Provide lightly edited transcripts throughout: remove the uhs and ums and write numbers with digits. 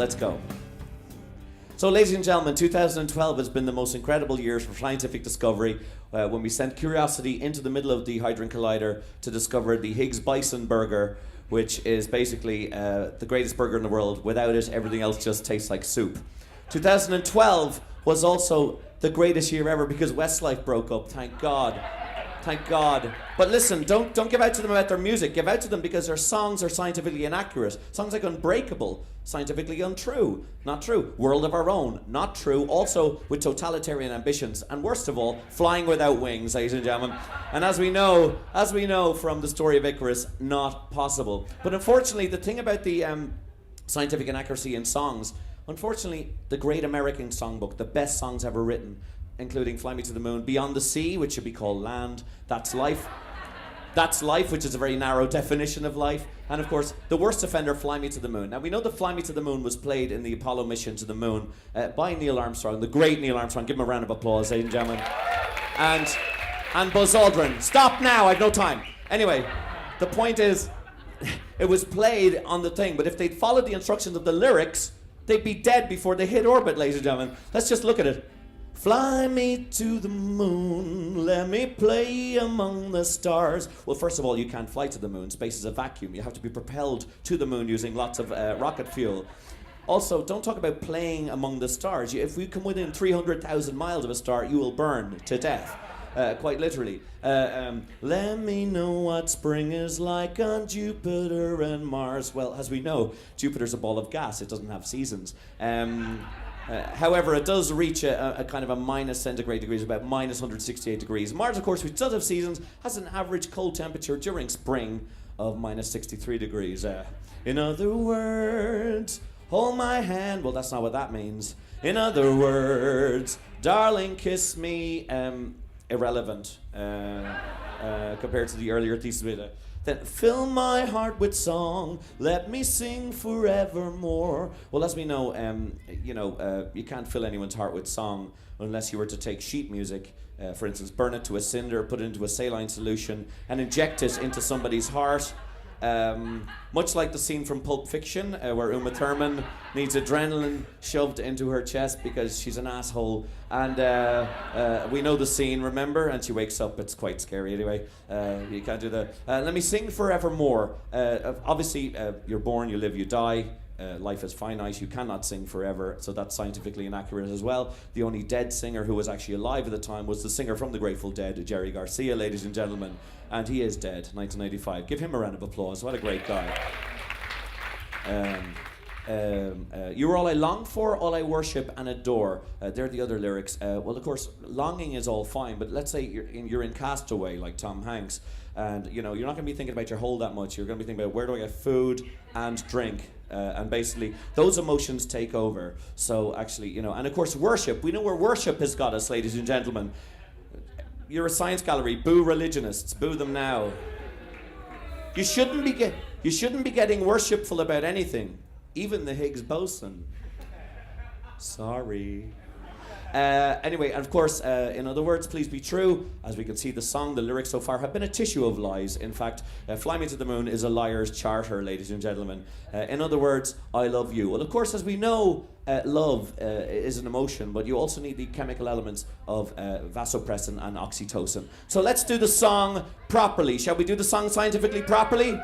let's go. So, ladies and gentlemen, 2012 has been the most incredible year for scientific discovery when we sent Curiosity into the middle of the Hadron Collider to discover the Higgs Bison burger, which is basically the greatest burger in the world. Without it, everything else just tastes like soup. 2012 was also the greatest year ever because Westlife broke up, thank God. Thank God. But listen, don't give out to them about their music. Give out to them because their songs are scientifically inaccurate. Songs like Unbreakable, scientifically untrue. Not true. World of Our Own, not true. Also with totalitarian ambitions. And worst of all, Flying Without Wings, ladies and gentlemen. And as we know from the story of Icarus, not possible. But unfortunately, the thing about the scientific inaccuracy in songs, unfortunately, the Great American Songbook, the best songs ever written, including Fly Me to the Moon, Beyond the Sea, which should be called Land, That's Life. That's Life, which is a very narrow definition of life. And of course, the worst offender, Fly Me to the Moon. Now we know that Fly Me to the Moon was played in the Apollo mission to the moon by Neil Armstrong, the great Neil Armstrong. Give him a round of applause, ladies and gentlemen. And Buzz Aldrin. Stop now, I've no time. Anyway, the point is, it was played on the thing, but if they'd followed the instructions of the lyrics, they'd be dead before they hit orbit, ladies and gentlemen. Let's just look at it. Fly me to the moon, let me play among the stars. Well, first of all, you can't fly to the moon. Space is a vacuum. You have to be propelled to the moon using lots of rocket fuel. Also, don't talk about playing among the stars. If we come within 300,000 miles of a star, you will burn to death. Quite literally. Let me know what spring is like on Jupiter and Mars. Well, as we know, Jupiter's a ball of gas. It doesn't have seasons. However, it does reach a kind of a minus centigrade degrees, about minus 168 degrees. Mars, of course, which does have seasons, has an average cold temperature during spring of minus 63 degrees. In other words, hold my hand. Well, that's not what that means. In other words, darling, kiss me. Irrelevant compared to the earlier thesis. Then fill my heart with song, let me sing forevermore. Well, as we know, you can't fill anyone's heart with song unless you were to take sheet music, for instance, burn it to a cinder, put it into a saline solution, and inject it into somebody's heart. Much like the scene from Pulp Fiction, where Uma Thurman needs adrenaline shoved into her chest because she's an asshole. And we know the scene, remember? And she wakes up. It's quite scary anyway. You can't do that. Let me sing Forevermore. Obviously, you're born, you live, you die. Life is finite, you cannot sing forever, so that's scientifically inaccurate as well. The only dead singer who was actually alive at the time was the singer from the Grateful Dead, Jerry Garcia, ladies and gentlemen. And he is dead, 1995. Give him a round of applause, what a great guy. You are all I long for, all I worship and adore. They're the other lyrics. Well, of course, longing is all fine, but let's say you're in Castaway, like Tom Hanks, and you're not going to be thinking about your hole that much. You're going to be thinking about where do I get food and drink. And basically, those emotions take over. So actually, and of course, worship. We know where worship has got us, ladies and gentlemen. You're a science gallery. Boo religionists. Boo them now. You shouldn't be getting worshipful about anything, even the Higgs boson. Sorry. Anyway, and of course, in other words, please be true. As we can see, the song, the lyrics so far have been a tissue of lies. In fact, Fly Me to the Moon is a liar's charter, ladies and gentlemen. In other words, I love you. Well, of course, as we know, love is an emotion, but you also need the chemical elements of vasopressin and oxytocin. So let's do the song properly. Shall we do the song scientifically properly?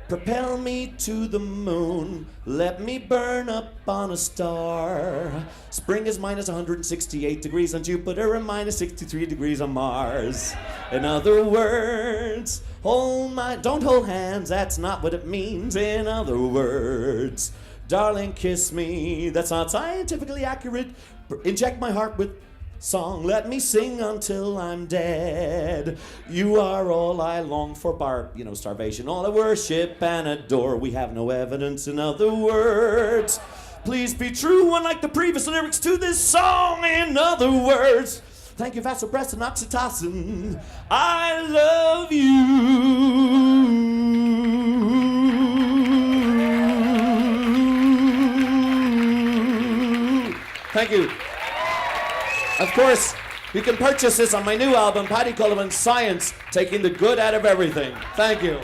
Propel me to the moon, let me burn up on a star. Spring is minus 168 degrees on Jupiter and minus 63 degrees on Mars. In other words, don't hold hands, that's not what it means. In other words, darling, kiss me, that's not scientifically accurate. Inject my heart with song, let me sing until I'm dead. You are all I long for, starvation, all I worship and adore. We have no evidence, in other words. Please be true, unlike the previous lyrics to this song. In other words, thank you, vasopressin, oxytocin. I love you. Thank you. Of course, you can purchase this on my new album, Paddy Cullivan Science, taking the good out of everything. Thank you.